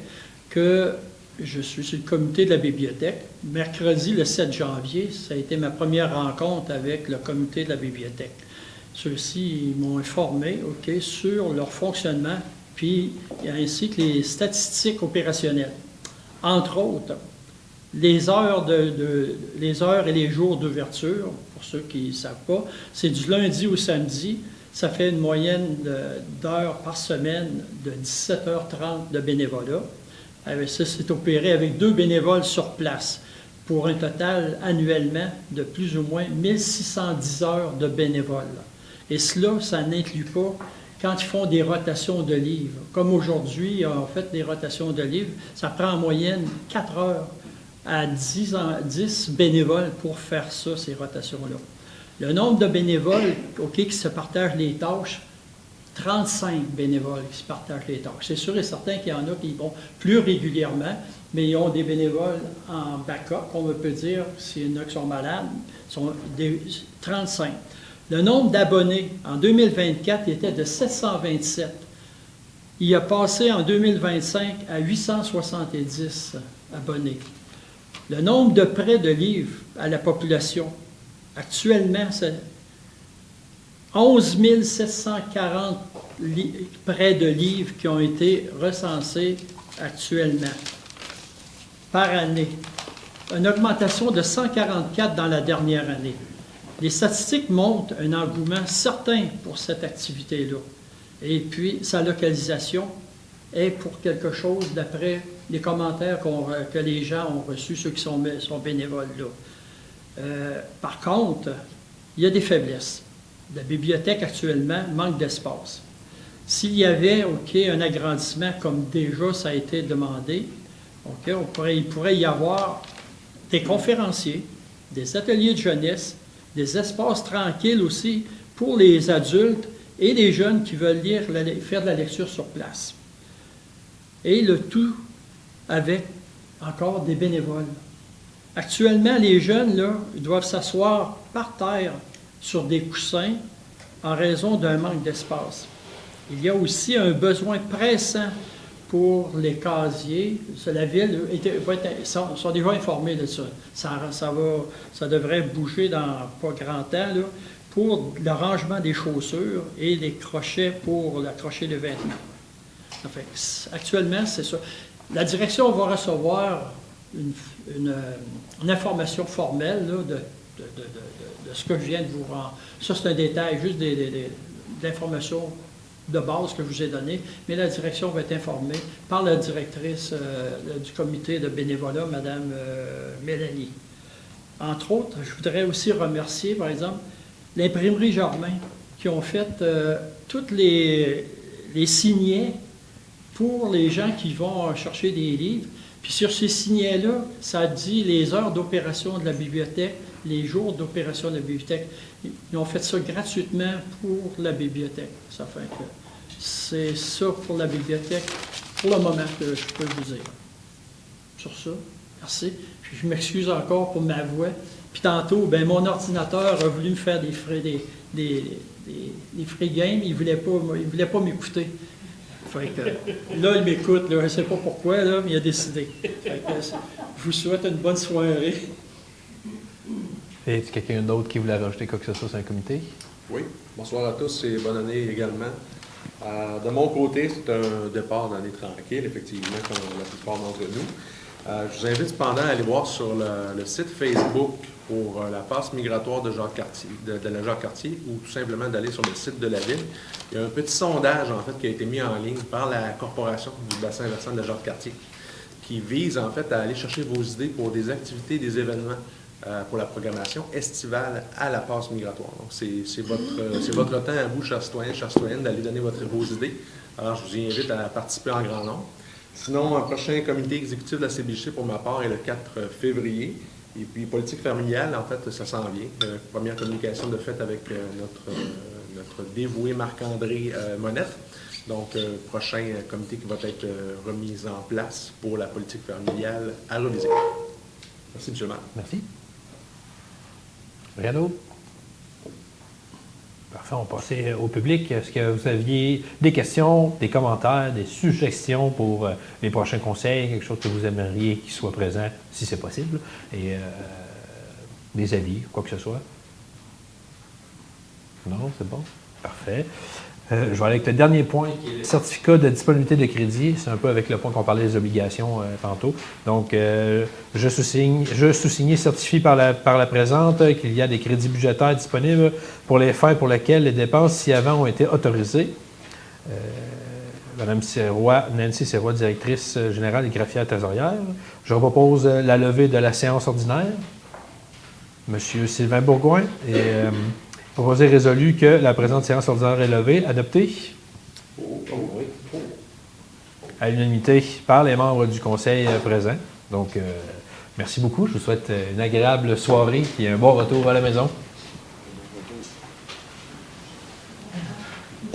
que je suis sur le comité de la bibliothèque. Mercredi, le 7 janvier, ça a été ma première rencontre avec le comité de la bibliothèque. Ceux-ci m'ont informé sur leur fonctionnement, puis ainsi que les statistiques opérationnelles. Entre autres, les heures et les jours d'ouverture, pour ceux qui ne savent pas, c'est du lundi au samedi. Ça fait une moyenne d'heures par semaine de 17h30 de bénévolat. Ça, c'est opéré avec 2 bénévoles sur place. pour un total annuellement de plus ou moins 1610 heures de bénévoles. Et cela, ça n'inclut pas quand ils font des rotations de livres. Comme aujourd'hui, en fait, des rotations de livres, ça prend en moyenne 4 heures à 10 bénévoles pour faire ça, ces rotations-là. Le nombre de bénévoles qui se partagent les tâches, 35 bénévoles qui se partagent les tâches. C'est sûr et certain qu'il y en a qui vont plus régulièrement, mais ils ont des bénévoles en backup, on peut dire, s'il y en a qui sont malades, sont 35. Le nombre d'abonnés en 2024 était de 727. Il a passé en 2025 à 870 abonnés. Le nombre de prêts de livres à la population, actuellement, c'est 11 740 prêts de livres qui ont été recensés actuellement par année. Une augmentation de 144 dans la dernière année. Les statistiques montrent un engouement certain pour cette activité-là. Et puis, sa localisation est pour quelque chose d'après les commentaires que les gens ont reçus, ceux qui sont bénévoles là. Par contre, il y a des faiblesses. La bibliothèque, actuellement, manque d'espace. S'il y avait un agrandissement, comme déjà ça a été demandé, il pourrait y avoir des conférenciers, des ateliers de jeunesse, des espaces tranquilles aussi pour les adultes et les jeunes qui veulent faire de la lecture sur place. Et le tout avec encore des bénévoles. Actuellement, les jeunes là, ils doivent s'asseoir par terre sur des coussins en raison d'un manque d'espace. Il y a aussi un besoin pressant pour les casiers. La ville sont déjà informés de ça. Ça devrait bouger dans pas grand temps là, pour le rangement des chaussures et les crochets pour accrocher les vêtements. Enfin, actuellement, c'est ça. La direction va recevoir une information formelle là, de ce que je viens de vous rendre. Ça, c'est un détail, juste d'informations de base que je vous ai données, mais la direction va être informée par la directrice du comité de bénévolat, Mme Mélanie. Entre autres, je voudrais aussi remercier, par exemple, l'imprimerie Germain, qui ont fait toutes les signets pour les gens qui vont chercher des livres. Puis sur ces signets-là, ça dit les heures d'opération de la bibliothèque, les jours d'opération de la bibliothèque. Ils ont fait ça gratuitement pour la bibliothèque. Ça fait que c'est ça pour la bibliothèque, pour le moment, que je peux vous dire. Sur ça, merci. Puis je m'excuse encore pour ma voix. Puis tantôt, mon ordinateur a voulu me faire des free games. Il ne voulait pas m'écouter. Fait que, là, il m'écoute. Là, je ne sais pas pourquoi, là, mais il a décidé. Fait que, je vous souhaite une bonne soirée. Et est-ce quelqu'un d'autre qui voulait rajouter quoi que ce soit sur un comité? Oui. Bonsoir à tous et bonne année également. De mon côté, c'est un départ d'année tranquille, effectivement, comme la plupart d'entre nous. Je vous invite cependant à aller voir sur le site Facebook pour la passe migratoire de Jacques-Cartier, de la Jacques-Cartier, ou tout simplement d'aller sur le site de la ville. Il y a un petit sondage, en fait, qui a été mis en ligne par la Corporation du bassin versant de la Jacques-Cartier, qui vise, en fait, à aller chercher vos idées pour des activités, des événements pour la programmation estivale à la passe migratoire. Donc, c'est votre temps à vous, chers citoyens, chères citoyennes, d'aller donner vos idées. Alors, je vous invite à participer en grand nombre. Sinon, un prochain comité exécutif de la CBJC, pour ma part, est le 4 février. Et puis, politique familiale, en fait, ça s'en vient. Première communication de fait avec notre dévoué Marc-André Monette. Donc, prochain comité qui va être remis en place pour la politique familiale à reviser. Merci, M. le maire. Merci. Rien d'autre? Parfait, on passait au public. Est-ce que vous aviez des questions, des commentaires, des suggestions pour les prochains conseils, quelque chose que vous aimeriez qu'il soit présent, si c'est possible, et des avis, quoi que ce soit? Non, c'est bon? Parfait. Je vais aller avec le dernier point, qui est le certificat de disponibilité de crédit. C'est un peu avec le point qu'on parlait des obligations tantôt. Donc, je sous-signe certifie par la présente qu'il y a des crédits budgétaires disponibles pour les faits pour lesquels les dépenses ci-avant ont été autorisées. Mme Nancy Serrois, directrice générale des greffières trésorières. Je propose la levée de la séance ordinaire. Monsieur Sylvain Bourgoin est proposé résolu que la présente séance ordinaire est levée. Adopté à l'unanimité par les membres du conseil présent. Donc, merci beaucoup. Je vous souhaite une agréable soirée et un bon retour à la maison.